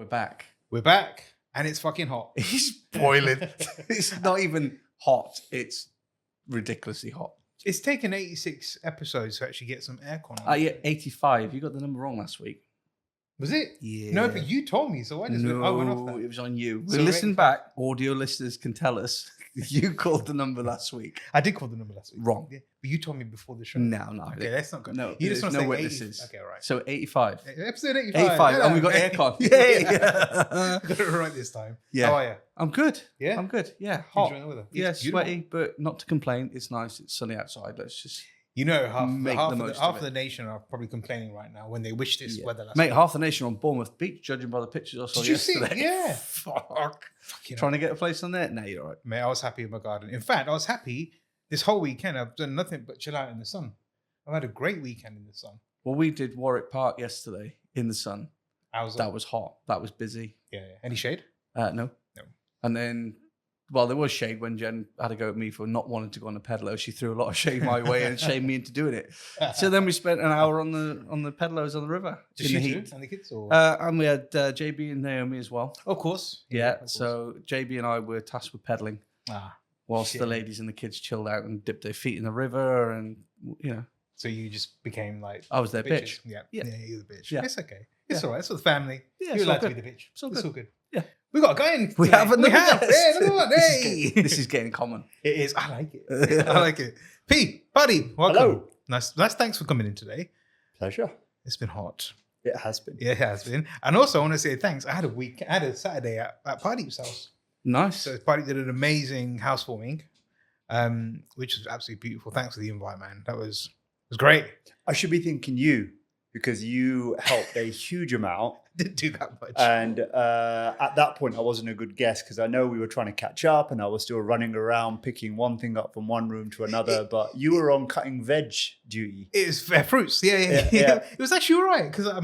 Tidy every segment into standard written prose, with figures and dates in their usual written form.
back. We're back, and it's fucking hot. It's boiling. It's not even hot. It's ridiculously hot. It's taken 86 episodes to actually get some aircon on. Yeah, 85. You got the number wrong last week. Was it? Yeah. No, but you told me, so I just went off that. It was on you. So We'll listen back. Audio listeners can tell us. You called the number last week. I did call the number last week. Wrong. Yeah, but you told me before the show. No. Okay, let's not go. No, you just want to say witnesses. 80. Okay, all right. So 85. Episode 85. 85. And we got aircon. Yay! Got it right this time. Yeah. How are you? I'm good. Yeah? I'm good. Yeah. You Hot. enjoying the weather? Yeah, It's beautiful. sweaty, but not to complain. It's nice. It's sunny outside. Let's just... You know, half of it. the nation are probably complaining right now when they wish this weather last Mate, week. half the nation on Bournemouth Beach, judging by the pictures I saw Did you see? yesterday. Yeah. Fuck. Fucking Trying to get a place on there? No, you're all right. Mate, I was happy with my garden. In fact, I was happy this whole weekend. I've done nothing but chill out in the sun. I've had a great weekend in the sun. Well, we did Warwick Park yesterday in the sun. That was hot. That was busy. Yeah. Any shade? No. No. And then, well, there was shade when Jen had a go at me for not wanting to go on a pedalo. She threw a lot of shade my way and shamed me into doing it. So then we spent an hour on the pedalos on the river Did in you the too? heat. And the kids? Or? And we had JB and Naomi as well. Of course. Yeah. Of course. So JB and I were tasked with pedaling whilst shit. the ladies and the kids chilled out and dipped their feet in the river, and So you just became like I was their bitches. bitch. Yeah. Yeah. You're the bitch. Yeah. It's okay. It's Yeah. all right. It's for the family. Yeah, You're it's all allowed to good. be the bitch. It's all It's good. all good. Yeah. We got a guy in. We today. have another guest. Yeah, another one. Hey. This is getting common. It is. I like it. I like it. Pete, buddy, welcome. Hello. Nice. Thanks for coming in today. Pleasure. It's been hot. It has been. Yeah, it has been. And also, I want to say thanks. I had a Saturday at Party's house. Nice. So Party did an amazing housewarming, which was absolutely beautiful. Thanks for the invite, man. It was great. I should be thanking you because you helped a huge amount. Didn't do that much. And at that point, I wasn't a good guest because I know we were trying to catch up and I was still running around picking one thing up from one room to another. But you were on cutting veg duty. It was fair fruits. Yeah. It was actually all right because I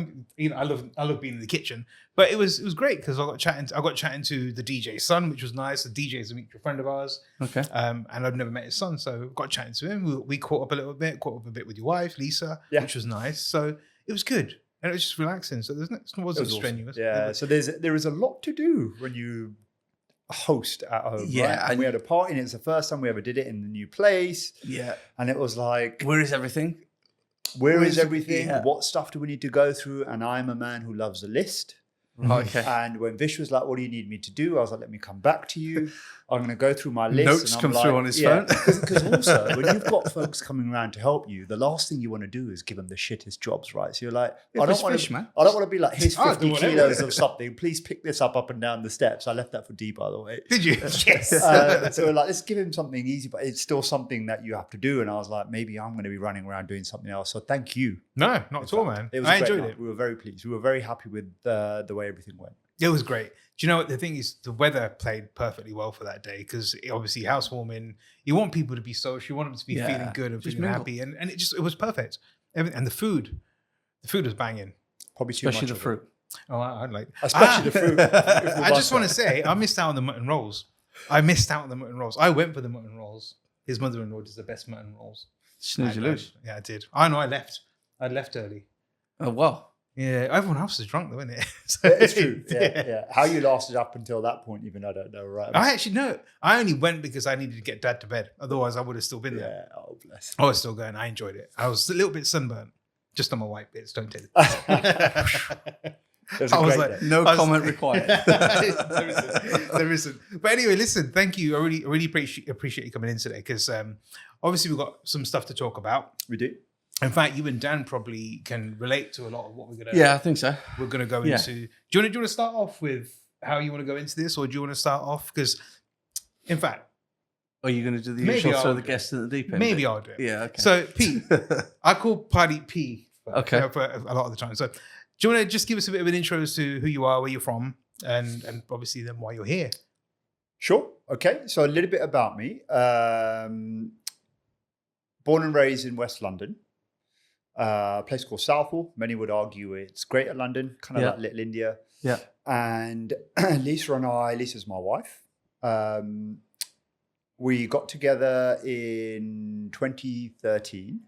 love being in the kitchen. But it was great because I got chatting to the DJ's son, which was nice. The DJ is a mutual friend of ours. Okay. And I've never met his son, so got chatting to him. We caught up a little bit, with your wife, Lisa, which was nice. So it was good. And it was just relaxing. So it wasn't awesome. strenuous. Yeah. So there is a lot to do when you host at home. Yeah, Right? And we had a party and it's the first time we ever did it in the new place. Yeah. And it was like, Where is everything? where is everything? Yeah. What stuff do we need to go through? And I'm a man who loves a list. Okay. And when Vish was like, what do you need me to do? I was like, let me come back to you. I'm going to go through my list. Notes and I'm come like, through on his phone. Because also, when you've got folks coming around to help you, the last thing you want to do is give them the shittest jobs, right? So you're like, I don't want to be like, here's 50 kilos of something. Please pick this up and down the steps. I left that for D, by the way. Did you? Yes. So we're like, let's give him something easy, but it's still something that you have to do. And I was like, maybe I'm going to be running around doing something else. So thank you. No, not at all, man. It was I a great enjoyed night. it. We were very pleased. We were very happy with the way everything went. It was great. Do you know what the thing is? The weather played perfectly well for that day because obviously housewarming. You want people to be social. You want them to be feeling good and Just feeling mingle. happy, and it was perfect. And the food was banging. Probably too Especially much the of it. fruit. Oh, I'd like. Especially the fruit. I just want to say, I missed out on the mutton rolls. I went for the mutton rolls. His mother-in-law does the best mutton rolls. Snooze you lose. Yeah, I did. I know. I left early. Oh, wow. Yeah, everyone else is drunk though, isn't it? So, It's true. Yeah. How you lasted up until that point, even I don't know. Right? I actually know. I only went because I needed to get Dad to bed. Otherwise, I would have still been there. Yeah. Oh, bless. I was still going. I enjoyed it. I was a little bit sunburnt, just on my white bits. Don't take it. It was a I was great like, day. No comment required. there isn't. But anyway, listen. Thank you. I really appreciate you coming in today because obviously we've got some stuff to talk about. We do. In fact, you and Dan probably can relate to a lot of what we're gonna. Yeah, I think so. We're gonna go into. Do you want to start off with how you want to go into this, or do you want to start off because, in fact, Are you going to do the Maybe usual I'll throw the do it. guest in the deep end? maybe I'll do it. Yeah, okay. So Pete, I call Paddy P. Okay. For a lot of the time. So, do you want to just give us a bit of an intro as to who you are, where you're from, and obviously then why you're here? Sure. Okay. So a little bit about me. Born and raised in West London. A place called Southall. Many would argue it's Greater London, kind of like Little India. Yeah. And Lisa's my wife. We got together in 2013.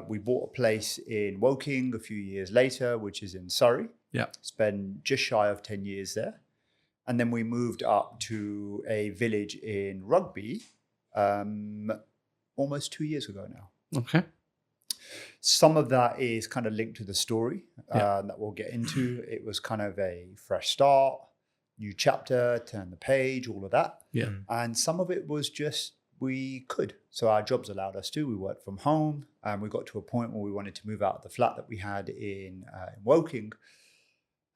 We bought a place in Woking a few years later, which is in Surrey. Yeah. Spent just shy of 10 years there. And then we moved up to a village in Rugby almost 2 years ago now. Okay. Some of that is kind of linked to the story that we'll get into. It was kind of a fresh start, new chapter, turn the page, all of that. Yeah. And some of it was just we could. So our jobs allowed us to. We worked from home, and we got to a point where we wanted to move out of the flat that we had in Woking.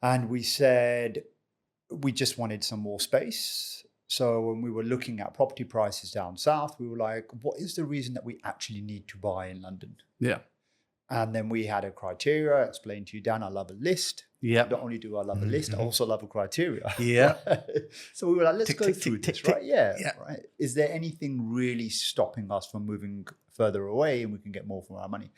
And we said we just wanted some more space. So when we were looking at property prices down south, we were like, what is the reason that we actually need to buy in London? Yeah. And then we had a criteria. I explained to you, Dan, I love a list. Yeah. Not only do I love a list, I also love a criteria. Yeah. So we were like, let's Tick, go tick, through tick, this, tick, right? Yeah, yeah. right. Is there anything really stopping us from moving further away and we can get more from our money?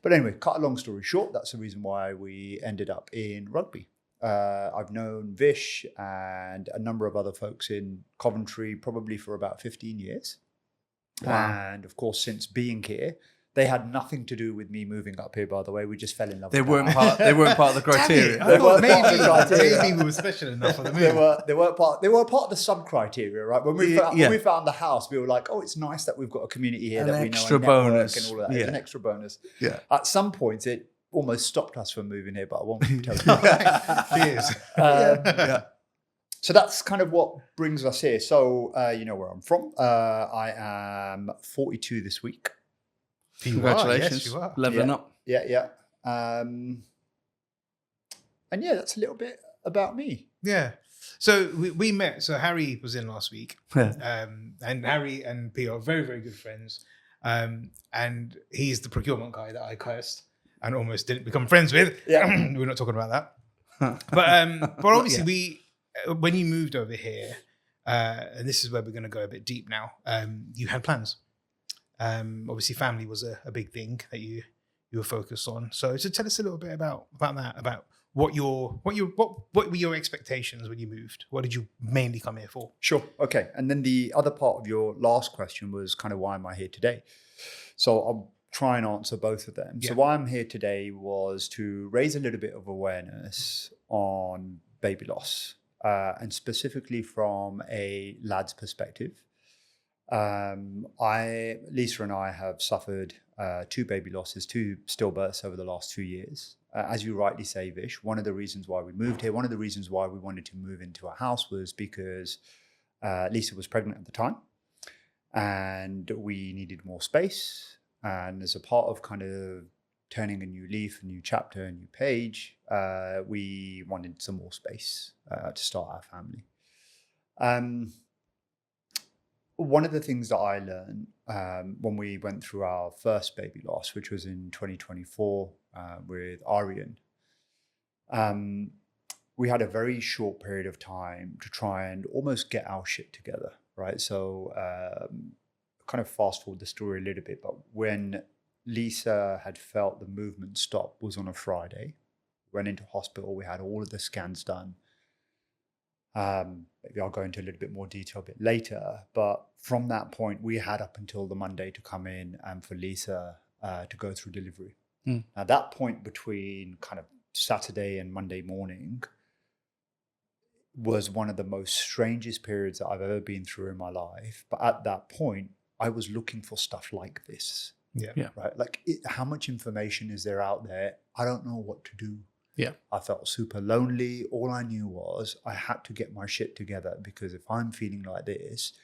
But anyway, cut a long story short, that's the reason why we ended up in Rugby. I've known Vish and a number of other folks in Coventry probably for about 15 years. Wow. And of course, since being here, they had nothing to do with me moving up here, by the way. We just fell in love They with weren't part of the criteria. They weren't part of the criteria. Maybe we were special enough for the move. They were part of the sub-criteria, right? When we found the house, we were like, oh, it's nice that we've got a community here that we know, extra a network bonus. and all of that. It's an extra bonus. Yeah. At some point, it almost stopped us from moving here, but I won't tell you. Cheers. So that's kind of what brings us here. So you know where I'm from. I am 42 this week. Congratulations. Yes, you are. Leveling up. Yeah. And yeah, that's a little bit about me. Yeah. So we met. So Harry was in last week. And Harry and P are very, very good friends. And he's the procurement guy that I cursed and almost didn't become friends with. Yeah. We're not talking about that. But obviously when you moved over here, and this is where we're going to go a bit deep now, you had plans. Obviously family was a big thing that you were focused on. So tell us a little bit about that, about what were your expectations when you moved? What did you mainly come here for? Sure. Okay. And then the other part of your last question was kind of why am I here today? So I'll try and answer both of them. Yeah. So why I'm here today was to raise a little bit of awareness on baby loss, and specifically from a lad's perspective. Lisa and I have suffered 2 baby losses, 2 stillbirths over the last 2 years. As you rightly say, Vish, one of the reasons why we moved here, one of the reasons why we wanted to move into a house was because Lisa was pregnant at the time and we needed more space. And as a part of kind of turning a new leaf, a new chapter, a new page, we wanted some more space to start our family. One of the things that I learned when we went through our first baby loss, which was in 2024 with Aryan, we had a very short period of time to try and almost get our shit together, right? So kind of fast forward the story a little bit, but when Lisa had felt the movement stop was on a Friday, went into hospital, we had all of the scans done. Maybe I'll go into a little bit more detail a bit later, but from that point, we had up until the Monday to come in and for Lisa to go through delivery. Now, that point between kind of Saturday and Monday morning was one of the most strangest periods that I've ever been through in my life. But at that point, I was looking for stuff like this. Yeah. Right? Like, how much information is there out there? I don't know what to do. Yeah. I felt super lonely. All I knew was I had to get my shit together, because if I'm feeling like this,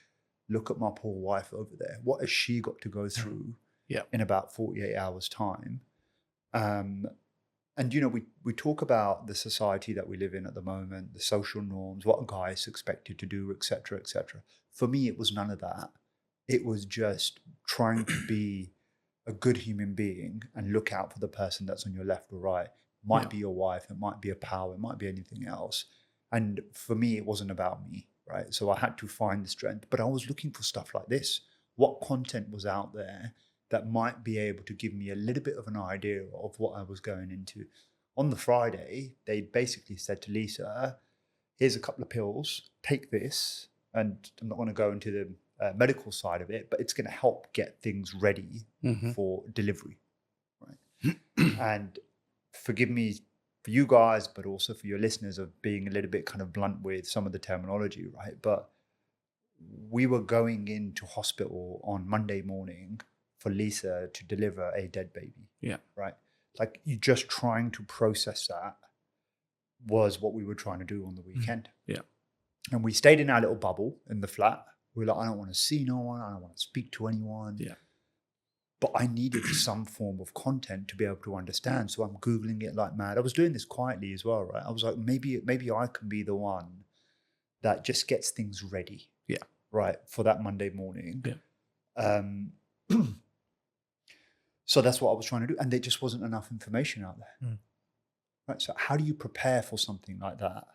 look at my poor wife over there. What has she got to go through in about 48 hours time? And, you know, we talk about the society that we live in at the moment, the social norms, what a guy is expected to do, et cetera, et cetera. For me, it was none of that. It was just trying to be a good human being and look out for the person that's on your left or right. Might be your wife, it might be a pal, it might be anything else. And for me, it wasn't about me, right? So I had to find the strength, but I was looking for stuff like this. What content was out there that might be able to give me a little bit of an idea of what I was going into? On the Friday, they basically said to Lisa, here's a couple of pills, take this. And I'm not going to go into the medical side of it, but it's going to help get things ready for delivery, right? And forgive me for you guys, but also for your listeners, of being a little bit kind of blunt with some of the terminology, right? But we were going into hospital on Monday morning for Lisa to deliver a dead baby. Yeah. Right. Like, you just trying to process that was what we were trying to do on the weekend. Yeah. And we stayed in our little bubble in the flat. We were like, I don't want to see no one. I don't want to speak to anyone. Yeah. But I needed some form of content to be able to understand. So I'm Googling it like mad. I was doing this quietly as well, right? I was like, maybe I can be the one that just gets things ready. Yeah. Right. For that Monday morning. Yeah. So that's what I was trying to do. And there just wasn't enough information out there. Right. So how do you prepare for something like that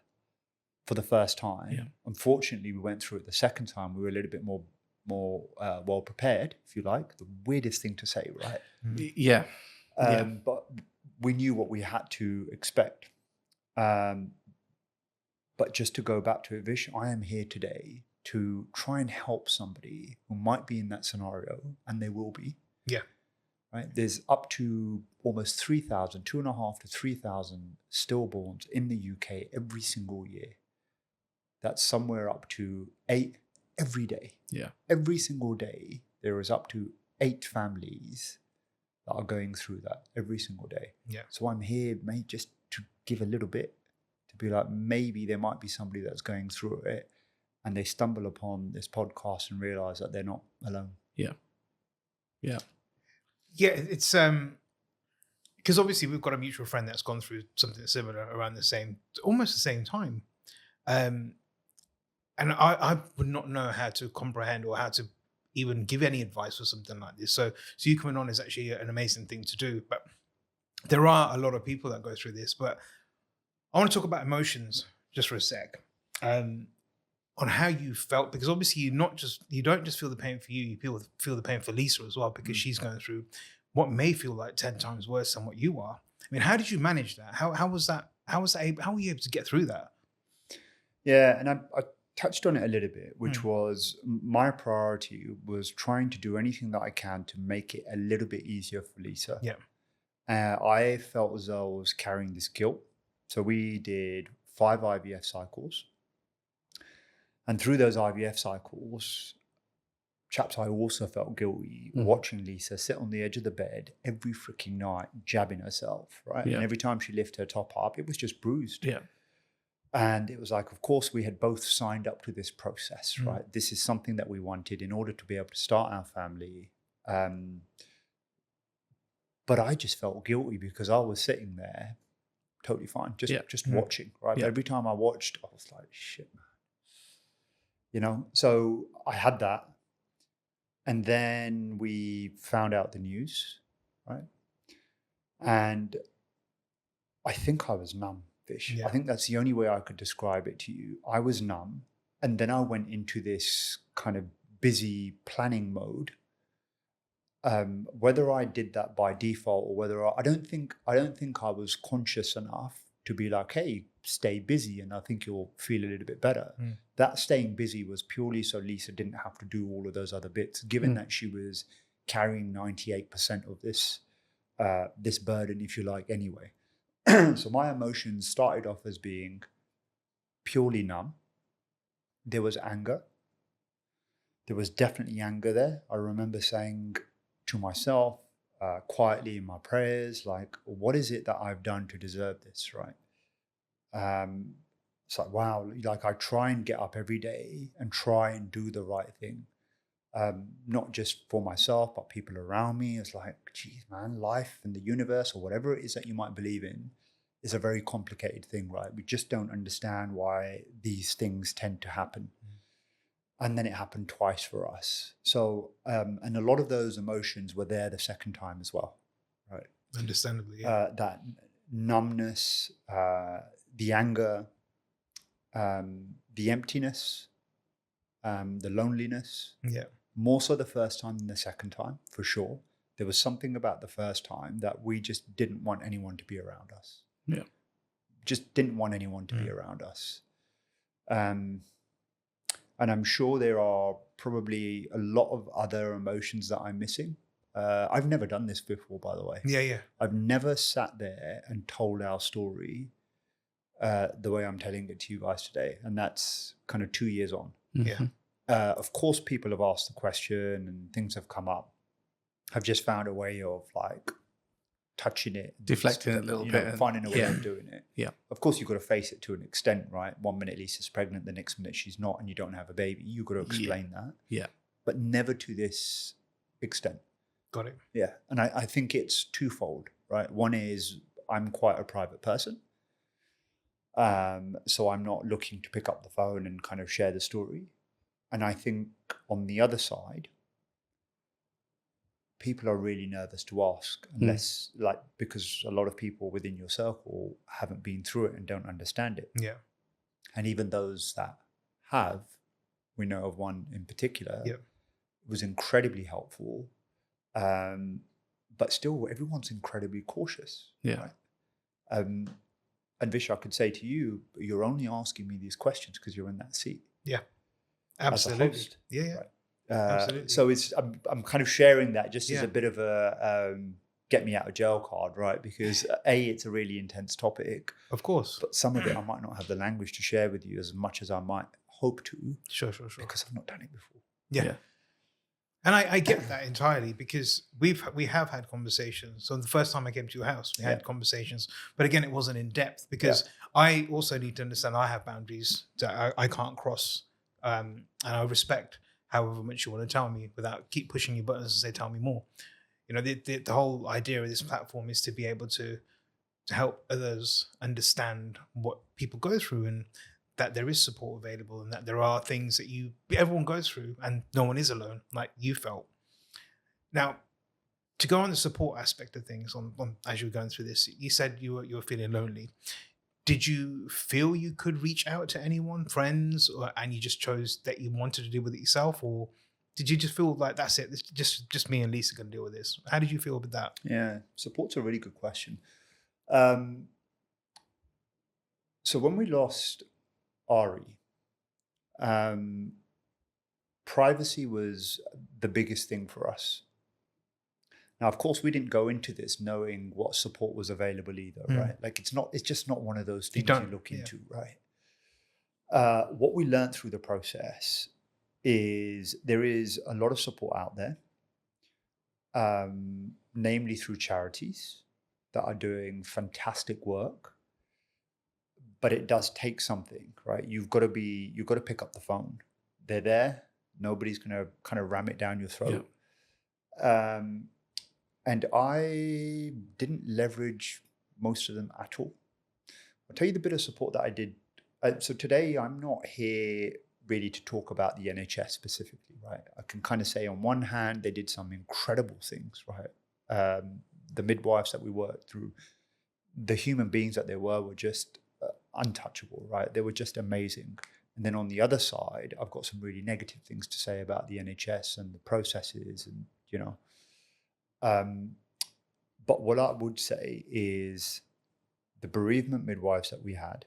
for the first time? Yeah. Unfortunately, we went through it the second time. We were a little bit more well prepared, if you like. The weirdest thing to say, right? Yeah. But we knew what we had to expect. But just to go back to it, Vish, I am here today to try and help somebody who might be in that scenario, and they will be. Yeah. Right. There's up to almost 3,000, 2,500 to 3,000 stillborns in the UK every single year. That's somewhere up to 8 every day. Yeah. Every single day, there is up to 8 families that are going through that every single day. Yeah. So I'm here, mate, just to give a little bit, to be like, maybe there might be somebody that's going through it, and they stumble upon this podcast and realize that they're not alone. Yeah. Yeah. Yeah, it's because obviously we've got a mutual friend that's gone through something similar around almost the same time. And I would not know how to comprehend or how to even give any advice for something like this. So you coming on is actually an amazing thing to do. But there are a lot of people that go through this. But I want to talk about emotions just for a sec. On how you felt, because obviously you don't just feel the pain for you feel the pain for Lisa as well, because she's going through what may feel like 10 times worse than what you are. I mean, how did you manage that? How were you able to get through that? Yeah, and I touched on it a little bit, which was my priority was trying to do anything that I can to make it a little bit easier for Lisa. Yeah. I felt as though I was carrying this guilt. So we did 5 IVF cycles. And through those IVF cycles, chaps, I also felt guilty watching Lisa sit on the edge of the bed every freaking night, jabbing herself, right? Yeah. And every time she lifted her top up, it was just bruised. Yeah. And it was like, of course, we had both signed up to this process, right? This is something that we wanted in order to be able to start our family. But I just felt guilty because I was sitting there totally fine, just watching, right? Yeah. But every time I watched, I was like, shit, man. You know, so I had that. And then we found out the news, right? And I think I was numb, Vish. Yeah. I think that's the only way I could describe it to you. I was numb. And then I went into this kind of busy planning mode. Whether I did that by default or whether I don't think I was conscious enough to be like, hey, stay busy and I think you'll feel a little bit better. That staying busy was purely so Lisa didn't have to do all of those other bits, given that she was carrying 98% of this burden, if you like, anyway. So my emotions started off as being purely numb. There was anger. There was definitely anger there. I remember saying to myself, quietly in my prayers, like, what is it that I've done to deserve this, right? It's like, wow, like I try and get up every day and try and do the right thing. Not just for myself, but people around me. It's like, geez, man, life and the universe or whatever it is that you might believe in is a very complicated thing, right? We just don't understand why these things tend to happen. And then it happened twice for us. So, and a lot of those emotions were there the second time as well, right? Understandably, yeah. That numbness, the anger, the emptiness, the loneliness. Yeah. More so the first time than the second time, for sure. There was something about the first time that we just didn't want anyone to be around us. Yeah. Just didn't want anyone to be around us. And I'm sure there are probably a lot of other emotions that I'm missing. I've never done this before, by the way. Yeah. I've never sat there and told our story the way I'm telling it to you guys today. And that's kind of 2 years on. Yeah. Of course, people have asked the question and things have come up. I've just found a way of like touching it, deflecting it a little bit, finding a way of doing it. Yeah. Of course, you've got to face it to an extent, right? 1 minute Lisa's pregnant, the next minute she's not, and you don't have a baby. You've got to explain that. Yeah. But never to this extent. Got it. Yeah. And I think it's twofold, right? One is I'm quite a private person. So I'm not looking to pick up the phone and kind of share the story. And I think on the other side, people are really nervous to ask unless because a lot of people within your circle haven't been through it and don't understand it. Yeah. And even those that have, we know of one in particular, was incredibly helpful. But still everyone's incredibly cautious. Yeah. Right? And Vish, I could say to you, you're only asking me these questions because you're in that seat. Yeah. Absolutely. As a host, yeah. Right? Absolutely. So I'm kind of sharing that just as a bit of a get me out of jail card, right? Because it's a really intense topic. Of course. But some of it I might not have the language to share with you as much as I might hope to. Sure. Because I've not done it before. Yeah. And I get that entirely because we have had conversations. So the first time I came to your house, we had conversations. But again, it wasn't in depth because I also need to understand I have boundaries that I can't cross. And I respect however much you want to tell me without keep pushing your buttons and say, tell me more. You know, the whole idea of this platform is to be able to help others understand what people go through and that there is support available and that there are things that everyone goes through and no one is alone like you felt. Now, to go on the support aspect of things on as you were going through this, you said you were feeling lonely. Did you feel you could reach out to anyone, friends, and you just chose that you wanted to deal with it yourself? Or did you just feel like that's it? It's just me and Lisa can deal with this. How did you feel with that? Yeah, support's a really good question. So when we lost Ari, privacy was the biggest thing for us. Now, of course, we didn't go into this knowing what support was available either, right? Like it's just not one of those things you look into, right? What we learned through the process is there is a lot of support out there, namely through charities that are doing fantastic work. But it does take something, right? You've got to pick up the phone. They're there. Nobody's going to kind of ram it down your throat. Yeah. And I didn't leverage most of them at all. I'll tell you the bit of support that I did. So today I'm not here really to talk about the NHS specifically, right? I can kind of say on one hand, they did some incredible things, right? The midwives that we worked through, the human beings that they were just untouchable, right? They were just amazing. And then on the other side, I've got some really negative things to say about the NHS and the processes and, you know. But what I would say is the bereavement midwives that we had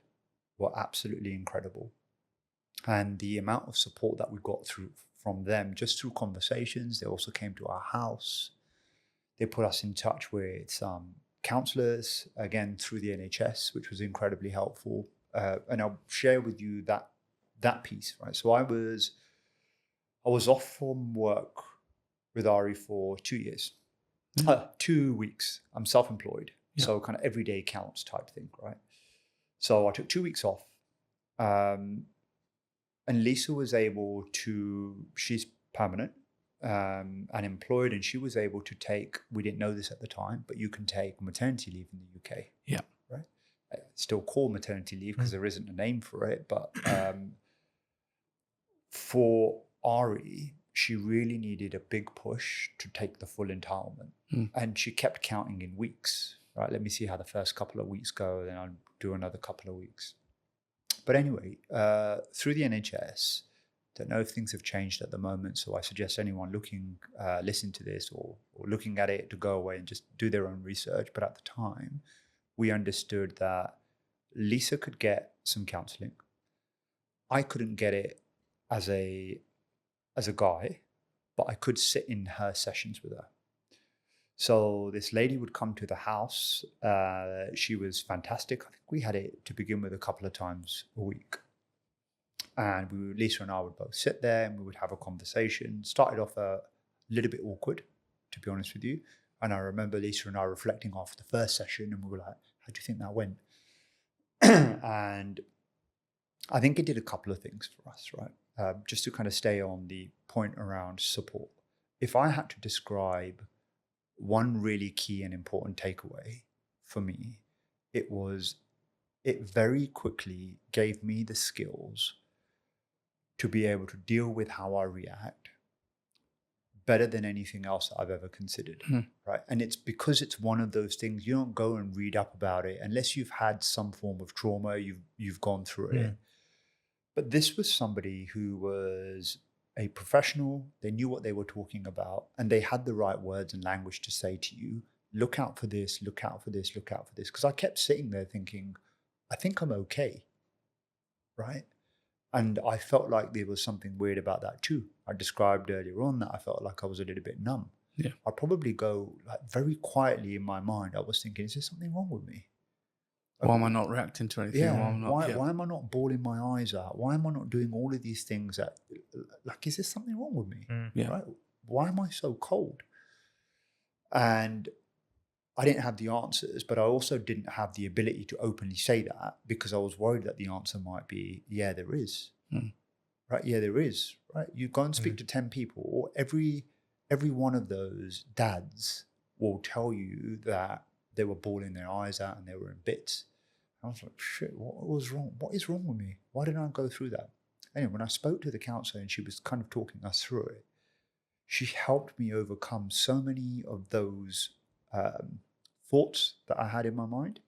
were absolutely incredible. And the amount of support that we got from them, just through conversations, they also came to our house. They put us in touch with some counsellors, again, through the NHS, which was incredibly helpful. And I'll share with you that piece, right? So I was off from work with Ari for 2 years. 2 weeks. I'm self-employed. Yeah. So kind of every day counts type thing, right? So I took 2 weeks off. And Lisa was able to, she's permanent and employed, and she was able to take, we didn't know this at the time, but you can take maternity leave in the UK. Yeah. Right? It's still called maternity leave because there isn't a name for it. But for Ari, she really needed a big push to take the full entitlement. And she kept counting in weeks, right? Let me see how the first couple of weeks go, then I'll do another couple of weeks. But anyway, through the NHS, don't know if things have changed at the moment, so I suggest anyone listening to this or looking at it to go away and just do their own research. But at the time, we understood that Lisa could get some counselling. I couldn't get it as a guy, but I could sit in her sessions with her. So this lady would come to the house. She was fantastic. I think we had it to begin with a couple of times a week. And Lisa and I would both sit there and we would have a conversation. Started off a little bit awkward, to be honest with you. And I remember Lisa and I reflecting after the first session, and we were like, how do you think that went? And I think it did a couple of things for us, right? Just to kind of stay on the point around support. If I had to describe one really key and important takeaway for me, it very quickly gave me the skills to be able to deal with how I react better than anything else I've ever considered, right? And it's because it's one of those things, you don't go and read up about it unless you've had some form of trauma, you've gone through it. But this was somebody who was a professional, they knew what they were talking about, and they had the right words and language to say to you, look out for this, look out for this, look out for this. Because I kept sitting there thinking, I think I'm okay, right? And I felt like there was something weird about that too. I described earlier on that I felt like I was a little bit numb. Yeah. I'd probably go like very quietly in my mind. I was thinking, is there something wrong with me? Why am I not reacting to anything? Yeah. Why am I not bawling my eyes out? Why am I not doing all of these things that, like, is there something wrong with me? Yeah. Right? Why am I so cold? And I didn't have the answers, but I also didn't have the ability to openly say that because I was worried that the answer might be, yeah, there is. Right? Yeah, there is. Right? You go and speak to 10 people, or every one of those dads will tell you that they were bawling their eyes out and they were in bits. I was like, shit, what was wrong? What is wrong with me? Why didn't I go through that? Anyway, when I spoke to the counselor and she was kind of talking us through it, she helped me overcome so many of those thoughts that I had in my mind.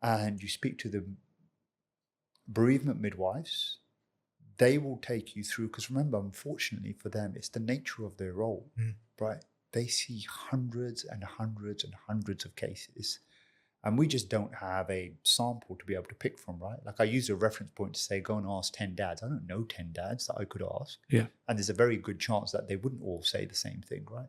And you speak to the bereavement midwives, they will take you through, because remember, unfortunately for them, it's the nature of their role, right? They see hundreds and hundreds and hundreds of cases, and we just don't have a sample to be able to pick from, right? Like I use a reference point to say, go and ask 10 dads. I don't know 10 dads that I could ask. Yeah. And there's a very good chance that they wouldn't all say the same thing, right?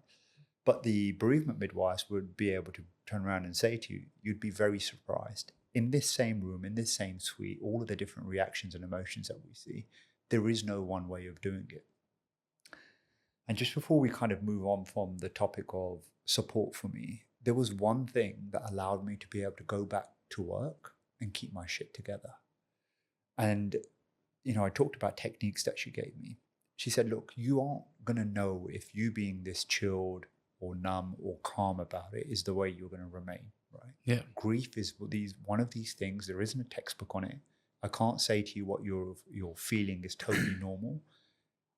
But the bereavement midwives would be able to turn around and say to you, you'd be very surprised. In this same room, in this same suite, all of the different reactions and emotions that we see, there is no one way of doing it. And just before we kind of move on from the topic of support for me, there was one thing that allowed me to be able to go back to work and keep my shit together. And, you know, I talked about techniques that she gave me. She said, look, you aren't going to know if you being this chilled or numb or calm about it is the way you're going to remain, right? Yeah. Grief is one of these things. There isn't a textbook on it. I can't say to you what you're feeling is totally normal.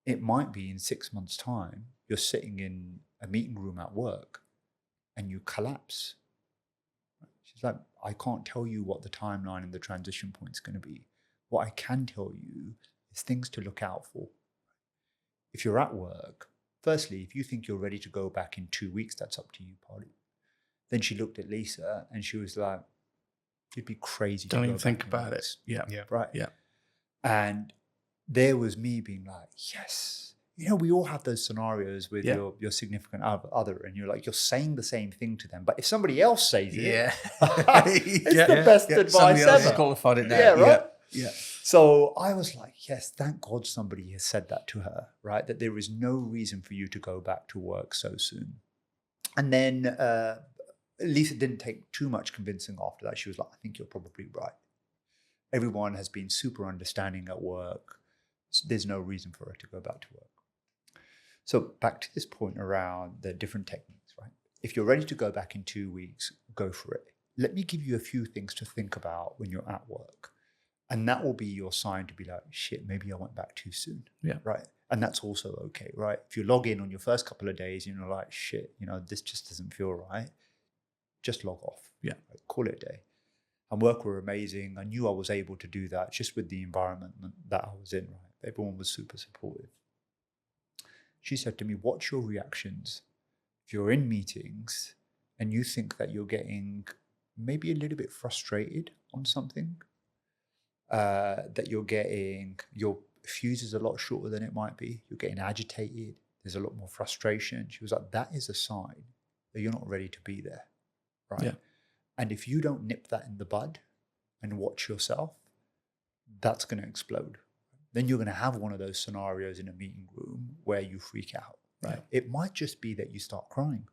It might be in 6 months' time, you're sitting in a meeting room at work and you collapse. She's like, I can't tell you what the timeline and the transition point is going to be. What I can tell you is things to look out for. If you're at work, firstly, if you think you're ready to go back in 2 weeks, that's up to you, Polly. Then she looked at Lisa and she was like, you'd be crazy. Don't even think about it. Yeah. Right. Yeah. And there was me being like, yes. You know, we all have those scenarios with your significant other, and you're like, you're saying the same thing to them. But if somebody else says it, it's the best advice ever. Qualified it now. Yeah, right? Yeah. So I was like, yes, thank God somebody has said that to her, right? That there is no reason for you to go back to work so soon. And then Lisa didn't take too much convincing after that. She was like, I think you're probably right. Everyone has been super understanding at work. There's no reason for her to go back to work. So back to this point around the different techniques, right? If you're ready to go back in 2 weeks, go for it. Let me give you a few things to think about when you're at work. And that will be your sign to be like, shit, maybe I went back too soon. Yeah. Right. And that's also okay, right? If you log in on your first couple of days, and you're like, shit, you know, this just doesn't feel right. Just log off. Yeah. Right? Call it a day. And work were amazing. I knew I was able to do that just with the environment that I was in, right? Everyone was super supportive. She said to me, what's your reactions if you're in meetings and you think that you're getting maybe a little bit frustrated on something, that your fuse is a lot shorter than it might be, you're getting agitated, there's a lot more frustration. She was like, that is a sign that you're not ready to be there, right? Yeah. And if you don't nip that in the bud and watch yourself, that's going to explode. Then you're going to have one of those scenarios in a meeting room where you freak out, right? Yeah. It might just be that you start crying,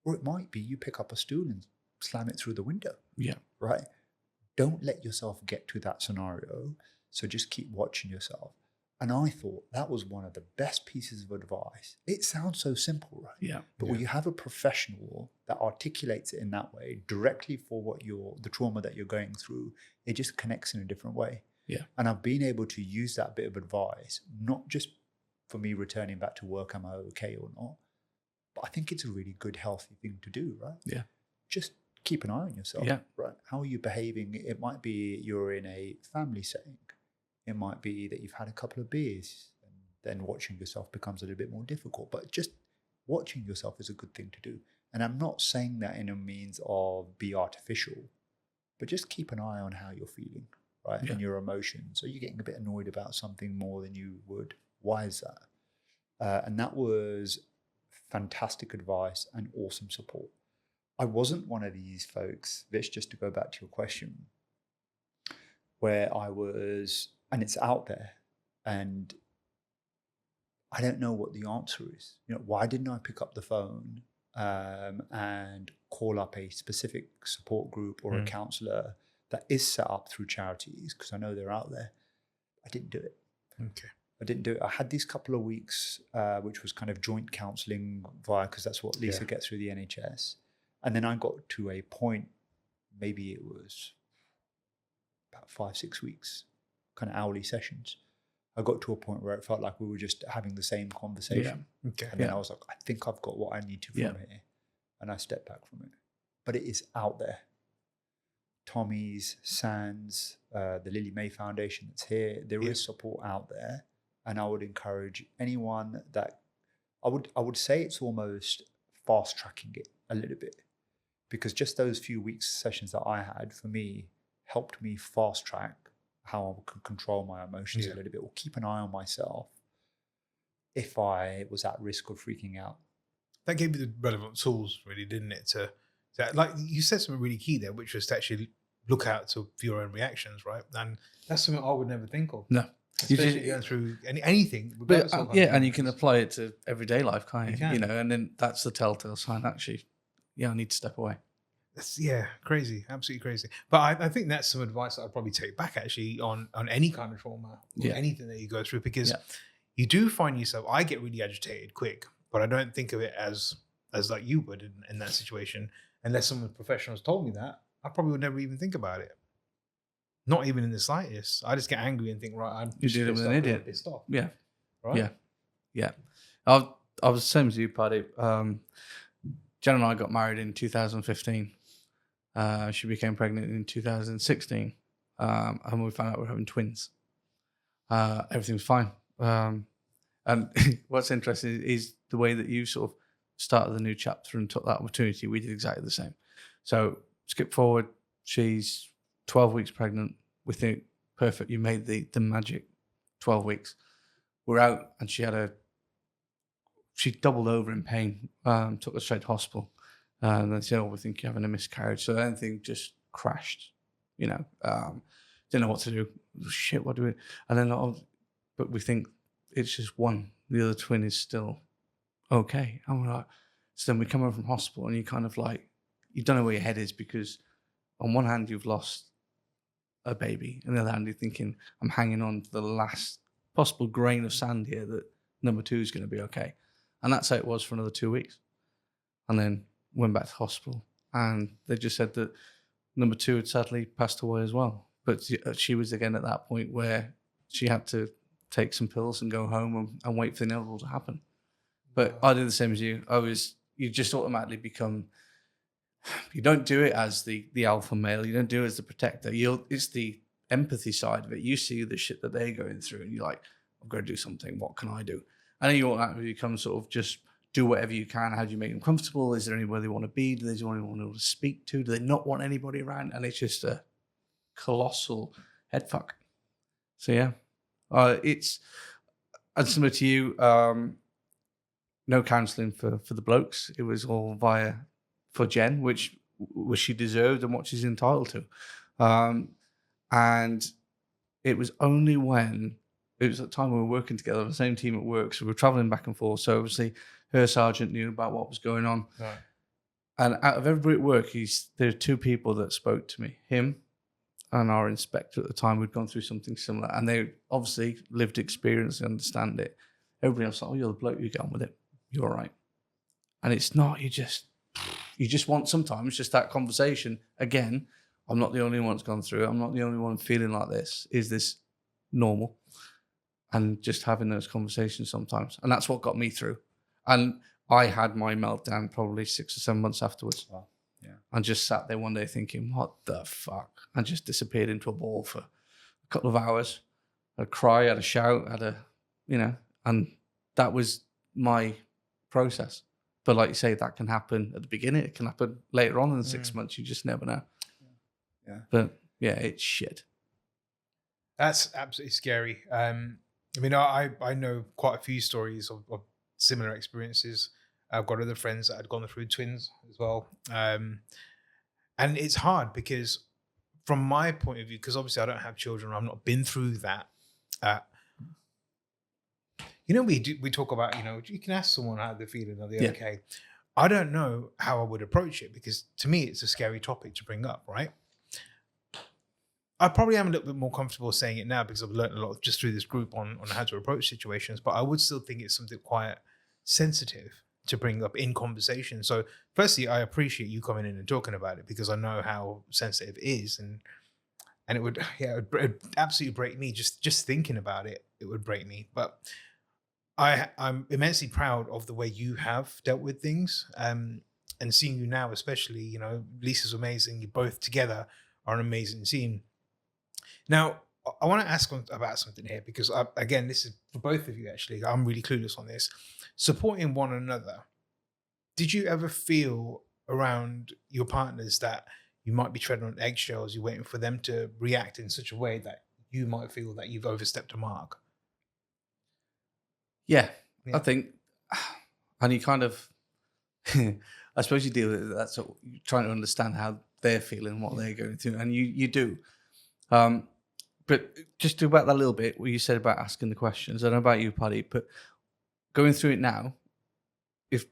or it might be you pick up a stool and slam it through the window. Yeah. Right? Don't let yourself get to that scenario. So just keep watching yourself. And I thought that was one of the best pieces of advice. It sounds so simple, right? Yeah. But when you have a professional that articulates it in that way, directly for what the trauma that you're going through, it just connects in a different way. Yeah. And I've been able to use that bit of advice, not just for me returning back to work, am I okay or not? But I think it's a really good, healthy thing to do, right? Yeah. Just keep an eye on yourself, right? How are you behaving? It might be you're in a family setting. It might be that you've had a couple of beers and then watching yourself becomes a little bit more difficult. But just watching yourself is a good thing to do. And I'm not saying that in a means of be artificial, but just keep an eye on how you're feeling, right? And your emotions. Are you getting a bit annoyed about something more than you would? Why is that? And that was fantastic advice and awesome support. I wasn't one of these folks, Vish, just to go back to your question, where I was, and it's out there, and I don't know what the answer is. Why didn't I pick up the phone and call up a specific support group or a counselor that is set up through charities? Because I know they're out there. I didn't do it. Okay. I didn't do it. I had these couple of weeks, which was kind of joint counselling because that's what Lisa gets through the NHS. And then I got to a point, maybe it was about 5-6 weeks, kind of hourly sessions. I got to a point where it felt like we were just having the same conversation. Yeah. Okay. And then I was like, I think I've got what I need to from here. And I stepped back from it. But it is out there. Tommy's, Sands, the Lily May Foundation that's here, there is support out there. And I would encourage anyone that, I would say it's almost fast tracking it a little bit. Because just those few weeks sessions that I had, for me, helped me fast track how I could control my emotions a little bit, or keep an eye on myself if I was at risk of freaking out. That gave you the relevant tools, really, didn't it? To like you said something really key there, which was to actually look out for your own reactions, right? And that's something I would never think of. No. Especially going through anything. But, and you can apply it to everyday life, can't you? And then that's the telltale sign, actually. I need to step away. That's, crazy, absolutely crazy. But I think that's some advice that I'd probably take back actually on any kind of trauma, or anything that you go through, because you do find yourself, I get really agitated quick, but I don't think of it as like you would in that situation. Unless someone professional has told me that, I probably would never even think about it. Not even in the slightest. I just get angry and think, right, I'm you did it with an idiot. Pissed off. Yeah. Right? Yeah. I was the same as you, Paddy. Jen and I got married in 2015. She became pregnant in 2016. And we found out we were having twins. Everything was fine. And what's interesting is the way that you sort of started the new chapter and took that opportunity. We did exactly the same. So skip forward. She's 12 weeks pregnant. We think, perfect. You made the magic 12 weeks. We're out, and she doubled over in pain. Took her straight to hospital. And they said, we think you're having a miscarriage. So everything just crashed, didn't know what to do. Shit, what do we? And then, but we think it's just one. The other twin is still okay. And we're like, so then we come over from hospital, and you kind of like, you don't know where your head is, because on one hand, you've lost a baby. And on the other hand, you're thinking, I'm hanging on to the last possible grain of sand here that number 2 is going to be okay. And that's how it was for another 2 weeks. And then went back to hospital, and they just said that number 2 had sadly passed away as well. But she was again at that point where she had to take some pills and go home and wait for the inevitable to happen. But I did the same as you. You just automatically become, you don't do it as the alpha male. You don't do it as the protector. It's the empathy side of it. You see the shit that they're going through, and you're like, I've got to do something. What can I do? And then you automatically become sort of just do whatever you can. How do you make them comfortable? Is there anywhere they want to be? Do they want anyone to speak to? Do they not want anybody around? And it's just a colossal head fuck. So it's similar to you. No counselling for the blokes. It was all via for Jen, which she deserved and what she's entitled to. And it was only when it was at the time we were working together on the same team at work, so we were traveling back and forth. So obviously her sergeant knew about what was going on. Right. And out of everybody at work, there are two people that spoke to me, him and our inspector at the time. We'd gone through something similar, and they obviously lived experience and understand it. Everybody else, you're the bloke, you get on with it. You're all right. And it's not, you just want sometimes just that conversation. Again, I'm not the only one that's gone through it. I'm not the only one feeling like this. Is this normal? And just having those conversations sometimes. And that's what got me through. And I had my meltdown probably 6 or 7 months afterwards. Wow. Yeah. And just sat there one day thinking, what the fuck? And just disappeared into a ball for a couple of hours. I'd cry, I'd shout, and that was my process. But like you say, that can happen at the beginning. It can happen later on in 6 months. You just never know. Yeah. But yeah, it's shit. That's absolutely scary. I know quite a few stories of similar experiences. I've got other friends that had gone through twins as well. And it's hard because from my point of view, because obviously I don't have children, I've not been through that. We talk about, you can ask someone how they're feeling, are they okay? I don't know how I would approach it because to me, it's a scary topic to bring up, right? I probably am a little bit more comfortable saying it now because I've learned a lot just through this group on how to approach situations, but I would still think it's something quite sensitive to bring up in conversation. So firstly, I appreciate you coming in and talking about it because I know how sensitive it is, and it would absolutely break me just thinking about it. It would break me, but I'm immensely proud of the way you have dealt with things, and seeing you now, especially, Lisa's amazing. You both together are an amazing team. Now, I want to ask about something here because, again, this is for both of you, actually. I'm really clueless on this. Supporting one another. Did you ever feel around your partners that you might be treading on eggshells, you're waiting for them to react in such a way that you might feel that you've overstepped a mark? Yeah. I think, and you kind of, I suppose you deal with that, so you're trying to understand how they're feeling, what they're going through, and you do. But just about that little bit where you said about asking the questions, I don't know about you, Paddy, but going through it now, if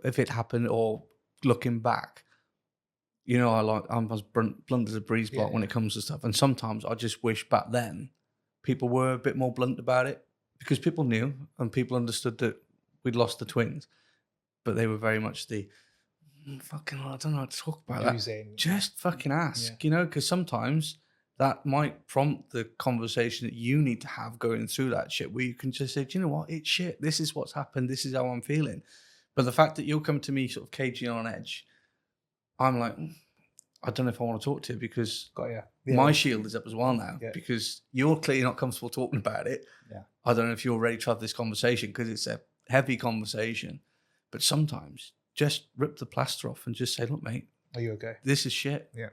it happened or looking back, I'm as blunt as a breeze block when it comes to stuff. And sometimes I just wish back then people were a bit more blunt about it because people knew and people understood that we'd lost the twins, but they were very much the, fucking, I don't know how to talk about that. Just fucking ask, because sometimes that might prompt the conversation that you need to have going through that shit where you can just say, do you know what? It's shit. This is what's happened. This is how I'm feeling. But the fact that you'll come to me sort of caging on edge, I'm like, I don't know if I want to talk to you because my shield is up as well now because you're clearly not comfortable talking about it. Yeah. I don't know if you're ready to have this conversation because it's a heavy conversation. But sometimes just rip the plaster off and just say, look, mate. Are you okay? This is shit. Yeah.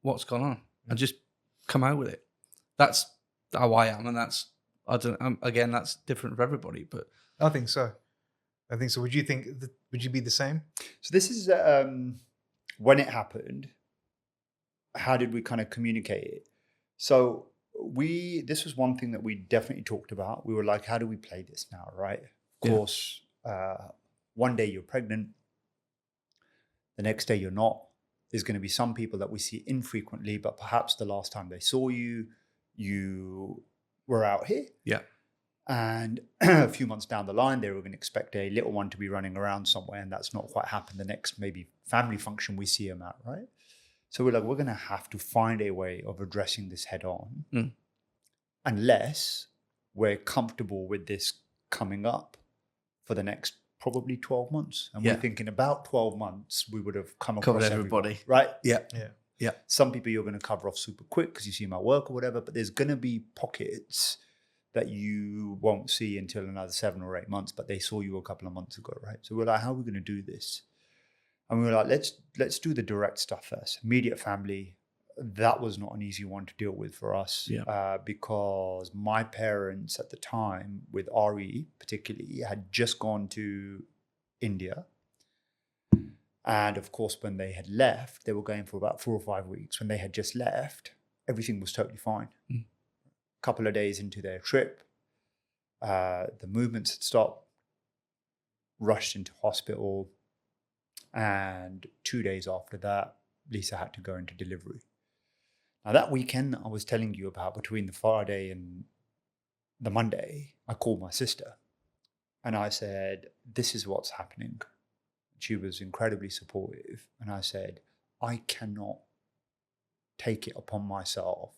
What's gone on? And just come out with it. That's how I am. And that's different for everybody. But I think so. Would you be the same? So this is when it happened. How did we kind of communicate it? So this was one thing that we definitely talked about. We were like, how do we play this now, right? Of course, one day you're pregnant, the next day you're not. There's going to be some people that we see infrequently, but perhaps the last time they saw you, you were out here. Yeah. And a few months down the line, they were going to expect a little one to be running around somewhere, and that's not quite happened. The next maybe family function, we see them at, right? So we're like, we're going to have to find a way of addressing this head on unless we're comfortable with this coming up for the next probably 12 months. And we're thinking about 12 months, we would have covered everybody. Right? Yeah. Yeah. Yeah. Some people you're going to cover off super quick because you see them at work or whatever, but there's going to be pockets that you won't see until another 7 or 8 months, but they saw you a couple of months ago, right? So we're like, how are we going to do this? And we were like, let's do the direct stuff first. Immediate family, that was not an easy one to deal with for us because my parents at the time, with Ari particularly, had just gone to India. And of course, when they had left, they were going for about 4 or 5 weeks. When they had just left, everything was totally fine. A couple of days into their trip, the movements had stopped, rushed into hospital. And 2 days after that, Lisa had to go into delivery. Now, that weekend I was telling you about, between the Friday and the Monday, I called my sister and I said, this is what's happening. She was incredibly supportive. And I said, I cannot take it upon myself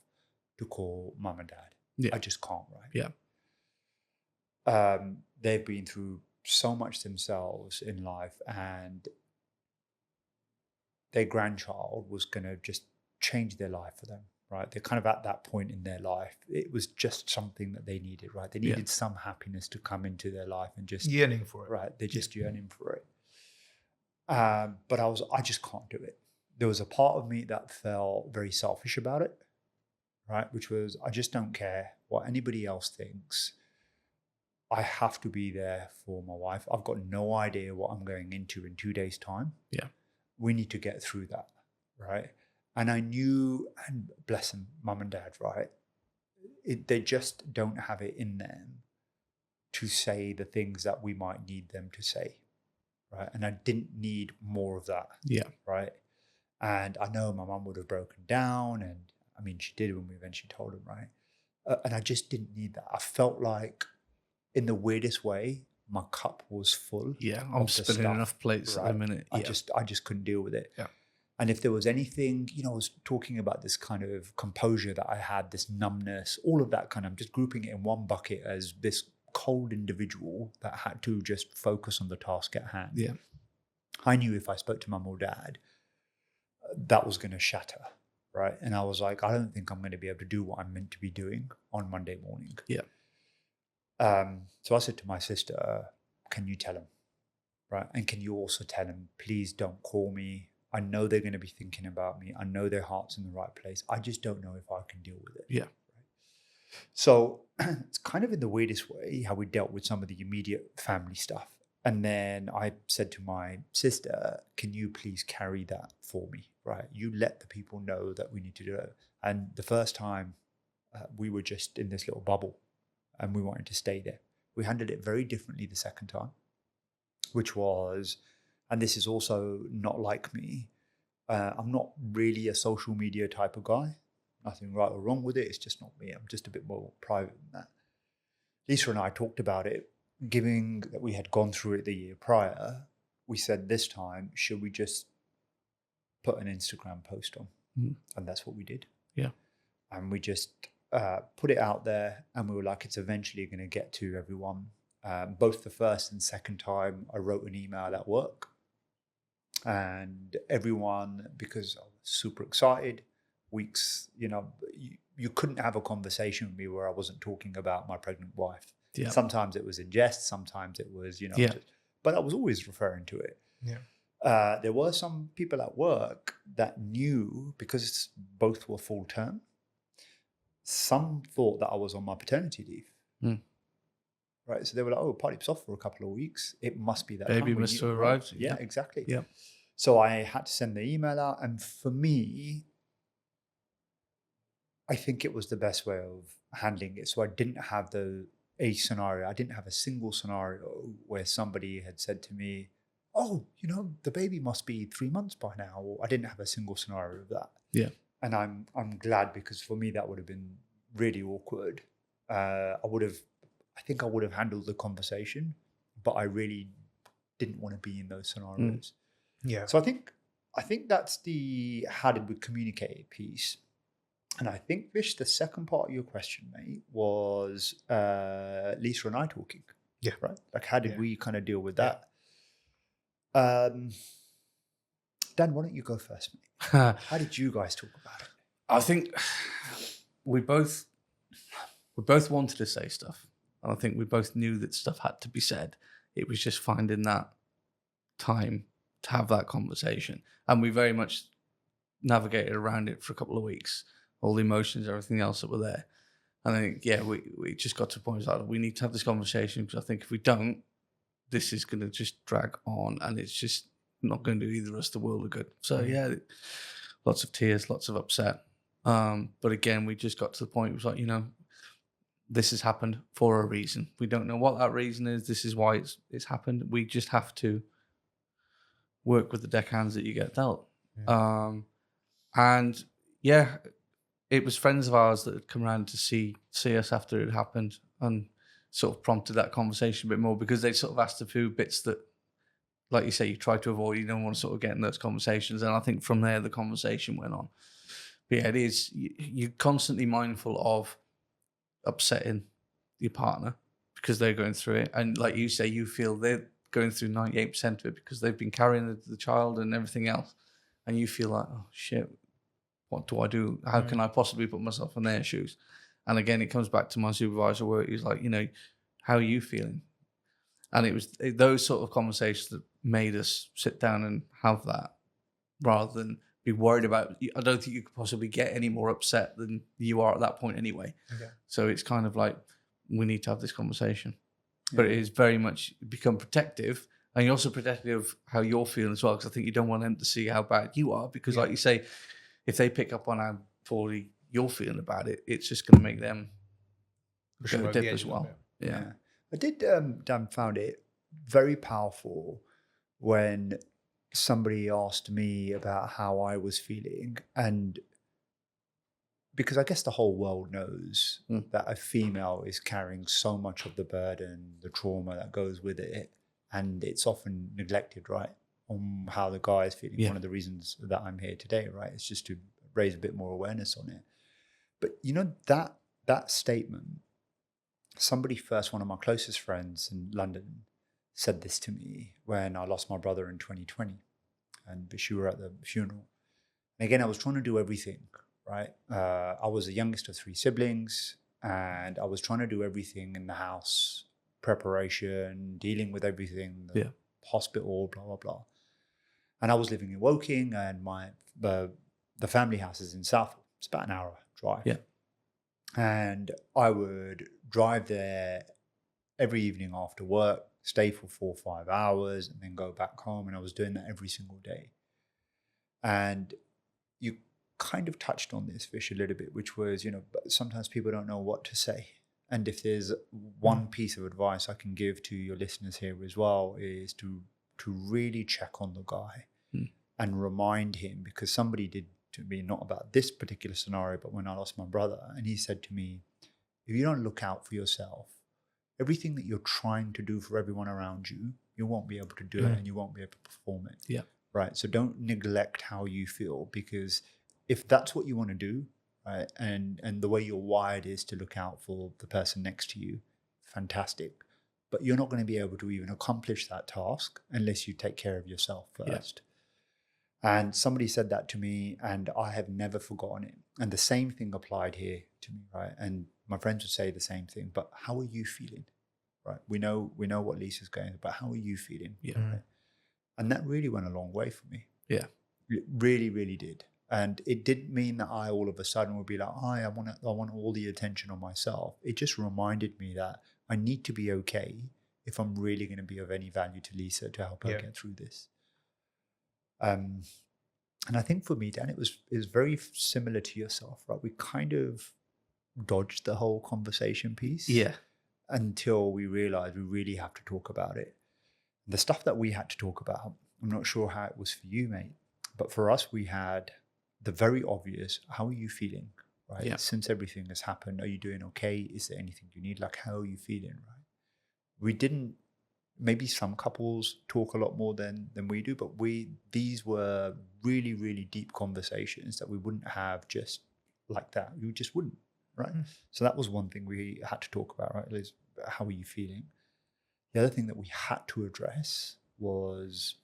to call mum and dad. Yeah. I just can't, right? Yeah. They've been through so much themselves in life, and their grandchild was going to just change their life for them, right? They're kind of at that point in their life. It was just something that they needed, right? They needed some happiness to come into their life and just yearning for it. Right. They're just yearning for it. But I just can't do it. There was a part of me that felt very selfish about it, right? Which was, I just don't care what anybody else thinks. I have to be there for my wife. I've got no idea what I'm going into in 2 days' time. Yeah. We need to get through that, right? And I knew, and bless them, mum and dad, right? They just don't have it in them to say the things that we might need them to say, right? And I didn't need more of that. Yeah. Right. And I know my mum would have broken down, and I mean, she did when we eventually told him, right? And I just didn't need that. I felt like, in the weirdest way, my cup was full. Yeah, I'm spilling enough plates at the minute. I just couldn't deal with it. Yeah. And if there was anything, I was talking about this kind of composure that I had, this numbness, all of that kind of, I'm just grouping it in one bucket as this cold individual that had to just focus on the task at hand. Yeah. I knew if I spoke to mum or dad, that was going to shatter, right? And I was like, I don't think I'm going to be able to do what I'm meant to be doing on Monday morning. Yeah. So I said to my sister, can you tell him, right? And can you also tell him, please don't call me. I know they're going to be thinking about me. I know their heart's in the right place. I just don't know if I can deal with it. Yeah. Right? So it's kind of in the weirdest way how we dealt with some of the immediate family stuff. And then I said to my sister, can you please carry that for me, right? You let the people know that we need to do it. And the first time we were just in this little bubble and we wanted to stay there. We handled it very differently the second time, which was, and this is also not like me, I'm not really a social media type of guy. Nothing right or wrong with it. It's just not me. I'm just a bit more private than that. Lisa and I talked about it, given that we had gone through it the year prior. We said this time, should we just put an Instagram post on? And that's what we did. Yeah. And we just put it out there, and we were like, it's eventually going to get to everyone. Both the first and second time, I wrote an email at work, and everyone, because I was super excited, weeks, you couldn't have a conversation with me where I wasn't talking about my pregnant wife. Yeah. Sometimes it was in jest, sometimes it was, but I was always referring to it. Yeah. There were some people at work that knew, because both were full term. Some thought that I was on my paternity leave. Right. So they were like, oh, Party's off for a couple of weeks. It must be that baby must have arrived. Yeah, exactly. Yeah. So I had to send the email out. And for me, I think it was the best way of handling it. So I didn't have a scenario. I didn't have a single scenario where somebody had said to me, oh, the baby must be 3 months by now. Or I didn't have a single scenario of that. Yeah. And I'm glad, because for me, that would have been really awkward. I think I would have handled the conversation, but I really didn't want to be in those scenarios. Yeah. So I think that's the how did we communicate piece. And I think, Vish, the second part of your question, mate, was Lisa and I talking. Yeah. Right? Like, how did we kind of deal with that? Dan, why don't you go first, mate? How did you guys talk about it? I think we both wanted to say stuff. And I think we both knew that stuff had to be said. It was just finding that time to have that conversation. And we very much navigated around it for a couple of weeks. All the emotions, everything else that were there. And I think, we just got to a point like, we need to have this conversation, because I think if we don't, this is going to just drag on, and it's just not going to do either of us the world of good. So yeah, lots of tears, lots of upset. But again, we just got to the point. It was like, this has happened for a reason. We don't know what that reason is. This is why it's happened. We just have to work with the deck hands that you get dealt. And yeah, it was friends of ours that had come around to see us after it happened and sort of prompted that conversation a bit more, because they sort of asked a few bits that, like you say, you try to avoid. You don't want to sort of get in those conversations. And I think from there, the conversation went on. But yeah, it is, you're constantly mindful of upsetting your partner because they're going through it. And like you say, you feel they're going through 98% of it because they've been carrying the child and everything else. And you feel like, oh shit, what do I do? How can I possibly put myself in their shoes? And again, it comes back to my supervisor where he's like, how are you feeling? And it was those sort of conversations that made us sit down and have that, rather than be worried about. I don't think you could possibly get any more upset than you are at that point anyway. Okay. So it's kind of like, we need to have this conversation. Yeah. But it is very much become protective. And you're also protective of how you're feeling as well, because I think you don't want them to see how bad you are. Because like you say, if they pick up on how poorly you're feeling about it, it's just going to make them go dip as well. Yeah. I did, Dan, found it very powerful when somebody asked me about how I was feeling. And because I guess the whole world knows that a female is carrying so much of the burden, the trauma that goes with it. And it's often neglected, right, on how the guy is feeling. One of the reasons that I'm here today, right, is just to raise a bit more awareness on it. But that statement, one of my closest friends in London said this to me when I lost my brother in 2020, and she were at the funeral. And again, I was trying to do everything, right? I was the youngest of 3 siblings, and I was trying to do everything in the house, preparation, dealing with everything, the hospital, blah, blah, blah. And I was living in Woking, and the family house is in Southall. It's about an hour drive. Yeah. And I would drive there every evening after work, stay for 4 or 5 hours, and then go back home. And I was doing that every single day. And you kind of touched on this, Fish, a little bit, which was, sometimes people don't know what to say. And if there's one piece of advice I can give to your listeners here as well, is to really check on the guy and remind him, because somebody did to me, not about this particular scenario, but when I lost my brother, and he said to me, if you don't look out for yourself, everything that you're trying to do for everyone around you, you won't be able to do it, and you won't be able to perform it. Yeah. Right. So don't neglect how you feel, because if that's what you want to do, right, and the way you're wired is to look out for the person next to you, fantastic. But you're not going to be able to even accomplish that task unless you take care of yourself first. Yeah. And somebody said that to me, and I have never forgotten it. And the same thing applied here to me, right? And my friends would say the same thing. But how are you feeling? Right? We know what Lisa's going through, but how are you feeling? Yeah. Right? And that really went a long way for me. Yeah. It really, really did. And it didn't mean that I all of a sudden would be like, I want all the attention on myself. It just reminded me that I need to be okay if I'm really going to be of any value to Lisa to help her get through this. And I think for me, Dan, it was very similar to yourself, right? We kind of dodged the whole conversation piece. Yeah. Until we realized we really have to talk about it. The stuff that we had to talk about, I'm not sure how it was for you, mate, but for us, we had the very obvious, how are you feeling, right? Yeah. Since everything has happened, are you doing okay? Is there anything you need? Like, how are you feeling, right? We didn't, maybe some couples talk a lot more than we do, but these were really, really deep conversations that we wouldn't have just like that. You just wouldn't, right? So that was one thing we had to talk about, right? Liz, how are you feeling? The other thing that we had to address was,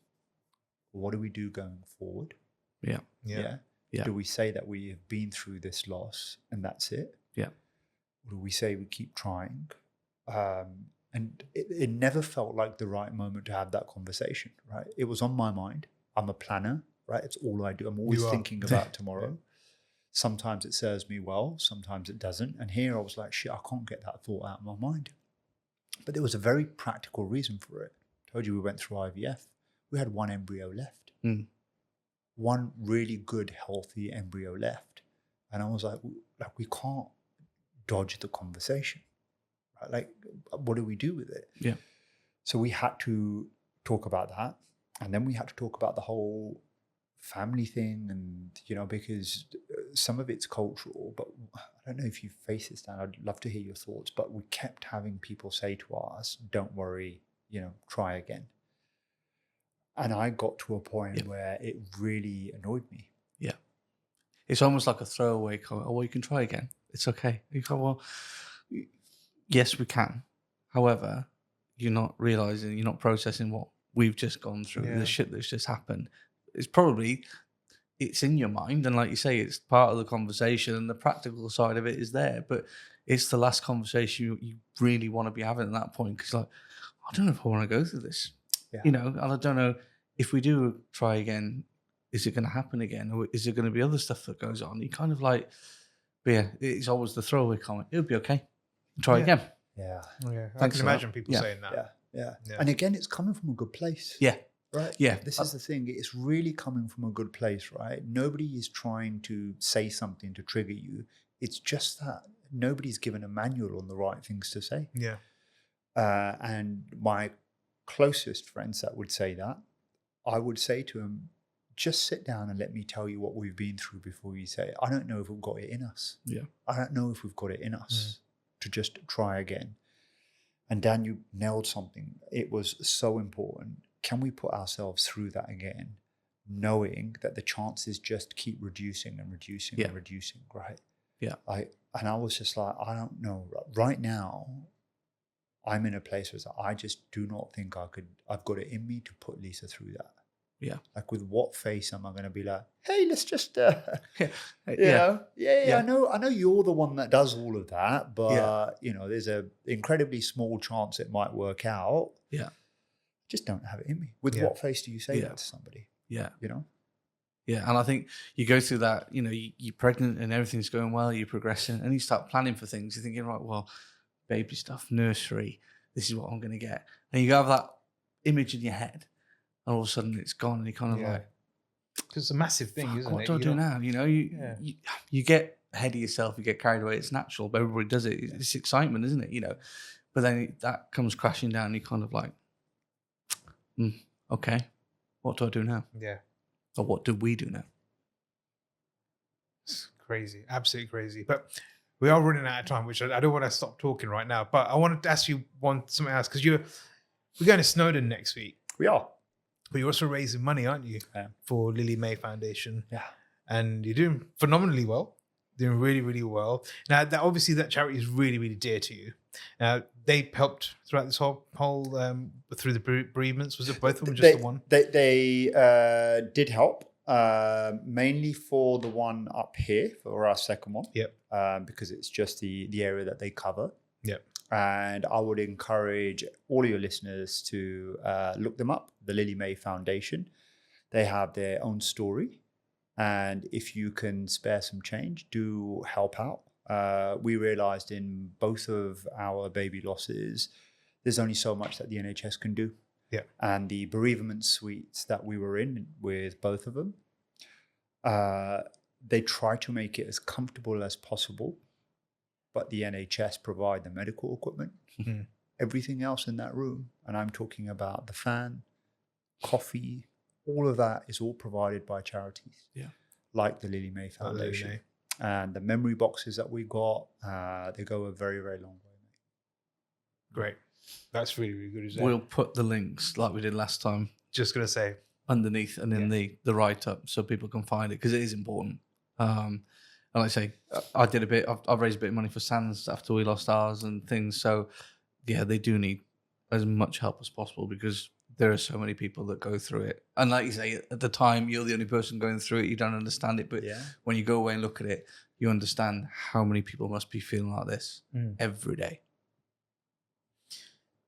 what do we do going forward? Yeah. Yeah. Yeah. Do we say that we have been through this loss and that's it? Yeah. Or do we say we keep trying? And it never felt like the right moment to have that conversation, right? It was on my mind. I'm a planner, right? It's all I do. I'm always thinking about tomorrow. Yeah. Sometimes it serves me well. Sometimes it doesn't. And here I was like, shit, I can't get that thought out of my mind. But there was a very practical reason for it. I told you we went through IVF. we had one embryo left. One really good, healthy embryo left. And I was like, we can't dodge the conversation. Right? Like, what do we do with it? Yeah. So we had to talk about that. And then we had to talk about the whole family thing. And, because some of it's cultural, but I don't know if you face this, Dan. I'd love to hear your thoughts. But we kept having people say to us, don't worry, try again. And I got to a point where it really annoyed me. Yeah. It's almost like a throwaway comment. Oh, well, you can try again. It's okay. You go, well, yes, we can. However, you're not realizing, you're not processing what we've just gone through, the shit that's just happened. It's in your mind. And like you say, it's part of the conversation and the practical side of it is there. But it's the last conversation you really want to be having at that point. Because like, I don't know if I want to go through this. Yeah. And I don't know if we do try again, is it going to happen again? Or is there going to be other stuff that goes on? You kind of like, but yeah, it's always the throwaway comment. It'll be okay. Try again. Yeah. I can imagine people saying that. Yeah. And again, it's coming from a good place. Yeah. Right? Yeah. This is the thing. It's really coming from a good place, right? Nobody is trying to say something to trigger you. It's just that nobody's given a manual on the right things to say. Yeah. And my closest friends that would say that, I would say to them, just sit down and let me tell you what we've been through before you say it. I don't know if we've got it in us. Yeah. I don't know if we've got it in us to just try again. And Dan, you nailed something. It was so important. Can we put ourselves through that again, knowing that the chances just keep reducing and reducing and reducing, right? Yeah. And I was just like, I don't know. Right now, I'm in a place where I just do not think I've got it in me to put Lisa through that. Yeah. Like, with what face am I going to be like, hey, let's just, I know you're the one that does all of that, but, there's an incredibly small chance it might work out. Yeah. Just don't have it in me. With what face do you say that to somebody? Yeah. Yeah. And I think you go through that, you're pregnant and everything's going well, you're progressing, and you start planning for things. You're thinking, right, well, baby stuff, nursery, this is what I'm going to get. And you have that image in your head, and all of a sudden it's gone, and you're kind of like, because it's a massive thing, isn't it? What do I do now? You get ahead of yourself, you get carried away. It's natural, but everybody does it. It's excitement, isn't it? But then that comes crashing down, and you're kind of like, okay, what do I do now? Yeah. Or what do we do now? It's crazy, absolutely crazy. But we are running out of time, which I don't want to stop talking right now. But I wanted to ask you something else, because we're going to Snowdon next week. We are. But you're also raising money, aren't you? Yeah. For Lily May Foundation. Yeah. And you're doing phenomenally well. Doing really, really well. Now, obviously that charity is really, really dear to you. They helped throughout this whole through the bereavements. Was it both of them, or just the one? They did help, mainly for the one up here, for our second one. Yep. Because it's just the area that they cover. Yep. And I would encourage all of your listeners to look them up, the Lily May Foundation. They have their own story. And if you can spare some change, do help out. We realized in both of our baby losses, there's only so much that the NHS can do. Yeah. And the bereavement suites that we were in with both of them, they try to make it as comfortable as possible, but the NHS provide the medical equipment, everything else in that room. And I'm talking about the fan, coffee, all of that is all provided by charities. Yeah. Like the Lily May Foundation. And the memory boxes that we got, they go a very, very long way. Great. That's really, really good. We'll put the links like we did last time. Just going to say. Underneath and in the write-up so people can find it, because it is important. And like I say, I did a bit, I've raised a bit of money for SANS after we lost ours and things. So yeah, they do need as much help as possible, because there are so many people that go through it. And like you say, at the time, you're the only person going through it. You don't understand it. But when you go away and look at it, you understand how many people must be feeling like this every day.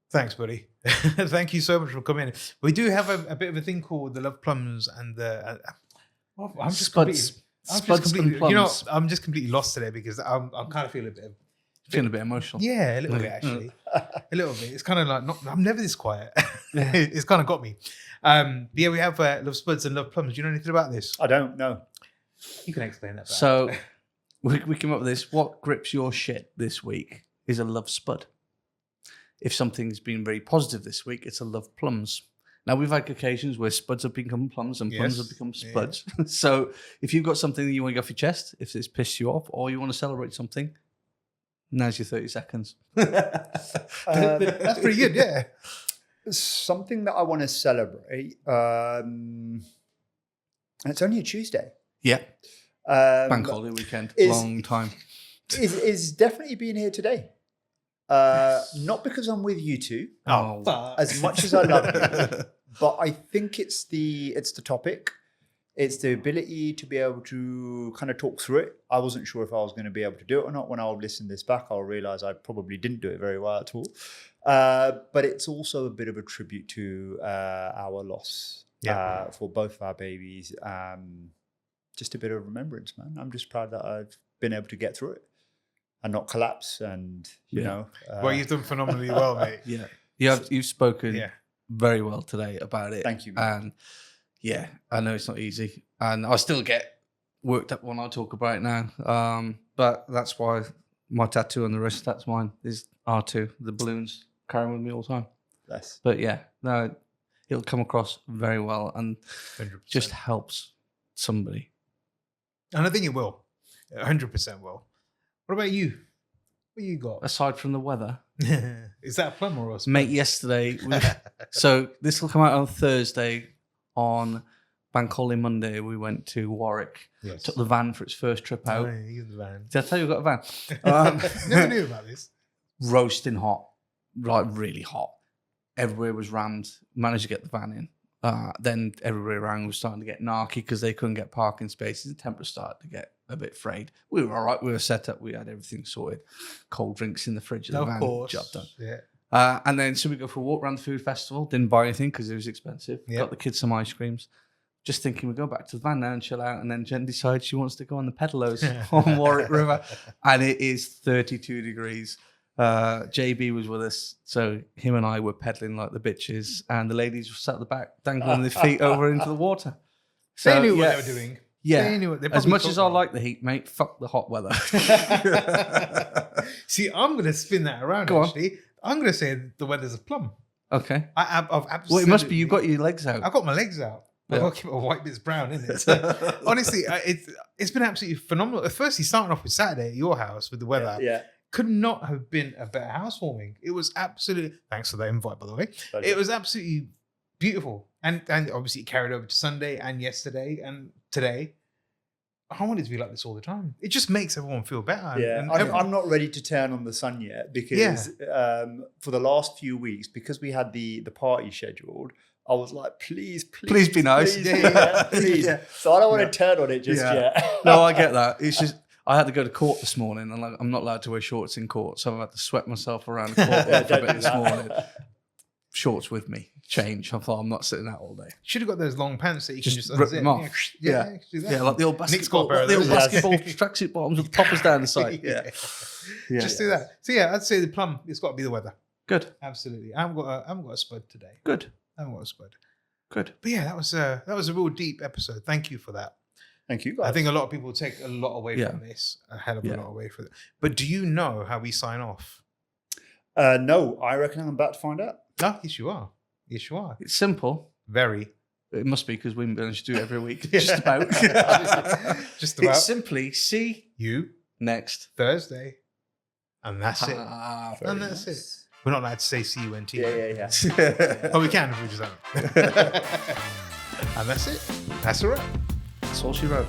Thanks, buddy. Thank you so much for coming in. We do have a bit of a thing called the Love Plums and the... I'm just completely lost today, because I'm kind of feeling a bit of Feeling a bit emotional. Yeah, a little bit actually. A little bit. It's kind of like I'm never this quiet. It's kind of got me. But yeah, we have love spuds and love plums. Do you know anything about this? I don't know. You can explain that. So we came up with this. What grips your shit this week is a love spud. If something's been very positive this week, it's a love plums. Now, we've had occasions where spuds have become plums and plums have become spuds. Yeah. So if you've got something that you want to get off your chest, if it's pissed you off, or you want to celebrate something, now's your 30 seconds. That's pretty good, yeah. Something that I want to celebrate, and it's only a Tuesday. Yeah. Bank holiday weekend, long time. Is definitely being here today. Not because I'm with you two, as much as I love you, but I think it's the topic. It's the ability to be able to kind of talk through it. I wasn't sure if I was going to be able to do it or not. When I'll listen this back, I'll realize I probably didn't do it very well at all. But it's also a bit of a tribute to our loss for both of our babies. Just a bit of remembrance, man. I'm just proud that I've been able to get through it and not collapse. And, you know. Well, you've done phenomenally well, mate. Yeah. You've spoken very well today about it. Thank you, man. And yeah, I know it's not easy. And I still get worked up when I talk about it now. But that's why my tattoo on the wrist, that's mine, is R2. The balloons carrying with me all the time. Yes. But yeah, no, it'll come across very well and 100%. just helps somebody. And I think it will. 100% will. What about you? What you got? Aside from the weather. Is that a plum or a spud? Mate, yesterday. So this will come out on Thursday. On Bank Holiday Monday, we went to Warwick. Yes. Took the van for its first trip out. Oh, you the van. Did I tell you I got a van? Never knew about this. Roasting hot. Like really hot. Everywhere was rammed. Managed to get the van in. Then everybody around was starting to get narky because they couldn't get parking spaces. The temperature started to get a bit frayed. We were all right. We were set up. We had everything sorted. Cold drinks in the fridge of the van. Of course. Job done. Yeah. And then so we go for a walk around the food festival. Didn't buy anything because it was expensive. Yep. Got the kids some ice creams. Just thinking we go back to the van now and chill out. And then Jen decides she wants to go on the pedalos on Warwick River. And it is 32 degrees. JB was with us. So him and I were pedaling like the bitches. And the ladies were sat at the back dangling their feet over into the water. So, they knew what they were doing. Yeah. They knew what, they as much as I like the heat, mate, fuck the hot weather. See, I'm going to spin that around, Go actually. On. I'm going to say the weather's a plum. Okay. I've absolutely. Well, it must be you've got your legs out. I've got my legs out. I've got to keep my white bits brown, isn't it? So, honestly, it's been absolutely phenomenal. Firstly, starting off with Saturday at your house with the weather. Yeah. Could not have been a better housewarming. It was absolutely, thanks for that invite, by the way. Pleasure. It was absolutely beautiful. And obviously it carried over to Sunday and yesterday and today. I want it to be like this all the time. It just makes everyone feel better. Yeah, And I'm not ready to turn on the sun yet because for the last few weeks, because we had the party scheduled, I was like, please be nice. Please. Yeah. So I don't want to turn on it just yet. No, I get that. It's just I had to go to court this morning, and I'm not allowed to wear shorts in court, so I had to sweat myself around the court for a bit this morning. Shorts with me, change. I thought I'm not sitting out all day. Should have got those long pants that you can just rip them off. Yeah, like the old basketball, tracksuit bottoms with the poppers down the side. Just do that. So yeah, I'd say the plum. It's got to be the weather. Good. Absolutely. I haven't got a spud today. Good. I haven't got a spud. Good. But yeah, that was a real deep episode. Thank you for that. Thank you, guys. I think a lot of people take a lot away from this, a hell of a lot away from it. But do you know how we sign off? No, I reckon I'm about to find out. Oh, yes, you are. Yes, you are. It's simple. Very. It must be because we managed to do it every week. Just about. Just about. It's simply see you next Thursday. And that's it. And that's nice. it. We're not allowed to say C-U-N-T. Yeah. Oh, we can if we just haven't. And that's it. That's all right. That's all she wrote.